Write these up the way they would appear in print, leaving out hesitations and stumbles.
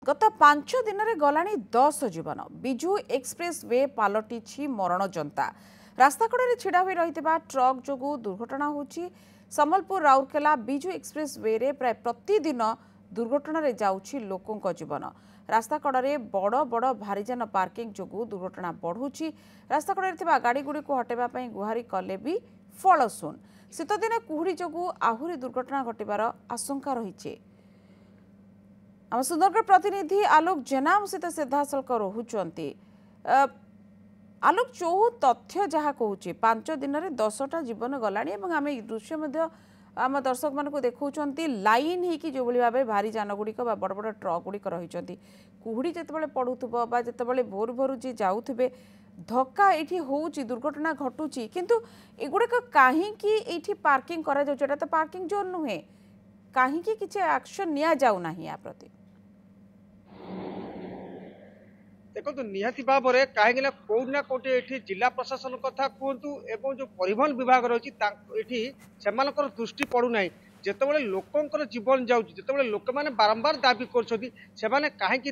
गत 5 दिन में गलानी 10 जीवन विजु एक्सप्रेस वे पलटि मरण जंता रास्ता कड़े छिड़ा हो रही ट्रक जो दुर्घटना होची संबलपुर राउरकेला विजु एक्सप्रेस वे रे प्राय प्रतिदिन दुर्घटन जाउछि लोकों जीवन रास्ता कड़े बड़ बड़ भारीजान पार्किंग जो दुर्घटना बढ़ुछि रास्ता कड़े गाड़ी गुड़ी को हटेबा गुहारी कले भी फल शून शीत दिन कुहुड़ी जो आहुरी दुर्घटना घटबार आशंका रही। आम सुंदरगढ़ प्रतिनिधि आलोक जेना सहित सीधासख रोचंती। आलोक जो तथ्य जहाँ कहूँ 5 दिन में 10टा जीवन गलानी आम दृश्य आम दर्शक मान देखा लाइन होगी जो भाव भारी जान गुड़िक बड़ बड़ ट्रक गुड़िक रही कुहुड़ी जिते पड़ुब जिते भोर भोर जी जाऊे धक्का ये हूँ दुर्घटना घटुची किंतु एगुड़िक कहीं पार्किंग करा तो पार्किंग जोन नुहे कहीं किसी एक्शन निया जाऊ ना या प्रति देखो निहाती भाव में कहीं कौटना कौटे ये जिला प्रशासन कथा कहतु एवं जो परिवहन विभाग रही से दृष्टि पड़ूना जितेबाला लोकंर जीवन जाते लोक मैंने बारंबार दाबी कहीं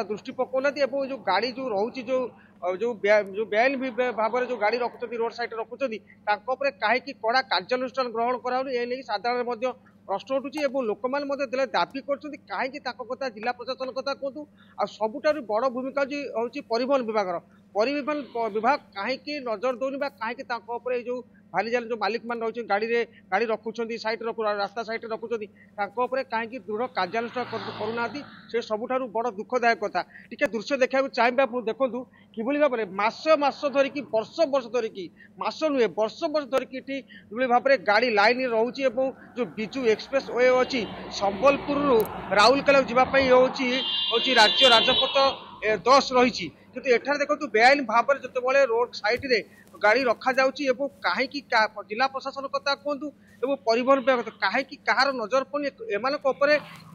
दृष्टि पकाना जो गाड़ी जो रोचे जो बेआईन भाव में जो गाड़ी रखुच्च रोड साइड रखुच्च कहीं कड़ा कार्यानुष्ठान ग्रहण कराऊनी साधारण प्रश्न उठुची लोक मैंने दाबी कर जिला प्रशासन कथा कहतु आ सबुठ बड़ भूमिका हूँ परिवहन विभाग परिवहन विभाग कहीं नजर दौनी कहीं जो भारीजान जो मालिक मान रही गाड़ी रखुच्च साइड रास्ता साइड रखुच्च कहीं दृढ़ कार्यानुष्ठान करूना से सबुठ बड़ दुखदायक कथा टी दृश्य देखा चाहिए आप देखूँ कि भाव में मास धरिकी वर्ष धरिकी मास नुहे वर्ष धरिकी भाव में गाड़ी लाइन रोचे जो विजु एक्सप्रेस वे अच्छी संबलपुर राउरकेला जावाई हूँ राज्य राजपथ 10 रही किंतु एठार देखो बेआईन भाव में जिते रोड साइड रे गाड़ी रखा जाउची कहीं जिला प्रशासन कथा कहतु एवं परिवहन विभाग कहीं कहार नजर पड़े एम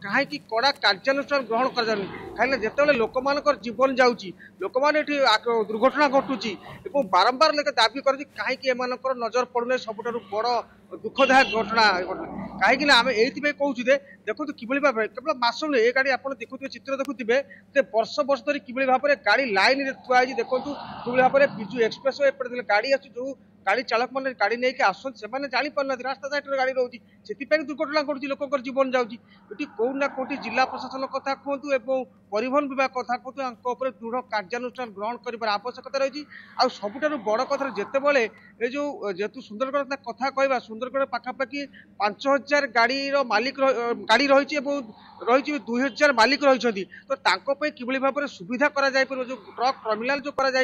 कहीं कड़ा कार्यानुष्ठान ग्रहण कर कहीं जिते लोक मान जीवन जाऊँगी लोक मैंने दुर्घटना घटुची बारंबार लेके दाबी कर कहीं एम नजर पड़ुना सबुठ बड़ दुखदायक घटना कहीं आम ये कहूँ देखो कि भाव में केवल मास नुहे ये गाड़ी आप देखुए चित्र देखुए वर्ष धरी कि भाव में गाड़ी लाइन में थुआई देखो कि भाव में विजु एक्सप्रेस वे गाड़ी आस जो गाड़ी चालक मैंने गाड़ी नहीं आसन से जानी पार रास्ता साइड गाड़ी रोचे से दुर्घटना घटुची लोक जीवन जाऊँगी ये कौटना कौटी जिला प्रशासन कथा कहतु एवं परिवहन विभाग कथा कहतु दृढ़ कार्यानुष्ठान ग्रहण कर आवश्यकता रही आ सबुठ बड़ कथा जितेबाला ये जो जेहेतु सुंदरगढ़ कथा कहवा सुंदरगढ़ पाखापाखि 5000 गाड़ी मालिक गाड़ी रही रही 2000 मालिक रही तो कि भाव में सुविधा करा जो ट्रक टर्मिनाल जो करा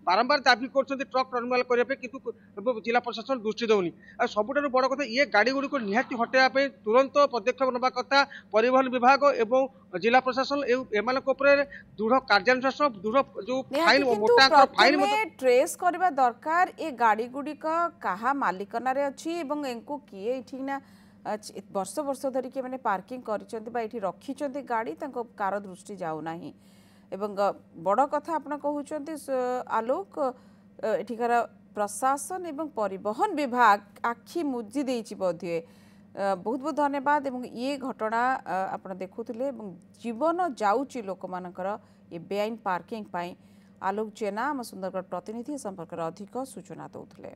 बारंबार दाबी कर ट्रक टर्मिनाल करने किंतु जिला प्रशासन दृष्टि दौनी आ सबुठ बड़ कथा ये गाड़ी गुड़ी को निहाती हटेबा तुरंत पदक्षेप नवा कथा परिवहन विभाग एवं जिला प्रशासन एम दृढ़ कार्यानुष्ठान दृढ़ जो फाइन मोटा फाइन ट्रेस करबा दरकार ये गाड़ी गुड़िक कहा मालिकाना अच्छी किए ना वर्ष वर्ष धरिकी मैंने पार्किंग कर रखी गाड़ी कार दृष्टि जाऊना एवं बड़ कथा आप कहते आलोक एठिकार प्रशासन एवं परिवहन विभाग आखि मुजी देछि बोधे बहुत बहुत धन्यवाद एवं ये घटना आप देखुले जीवन जाऊँगी लोक मानकर ये बेआईन पार्किंग पाई आलोक जेना आम सुंदरगढ़ प्रतिनिधि संपर्क अधिक सूचना दौले।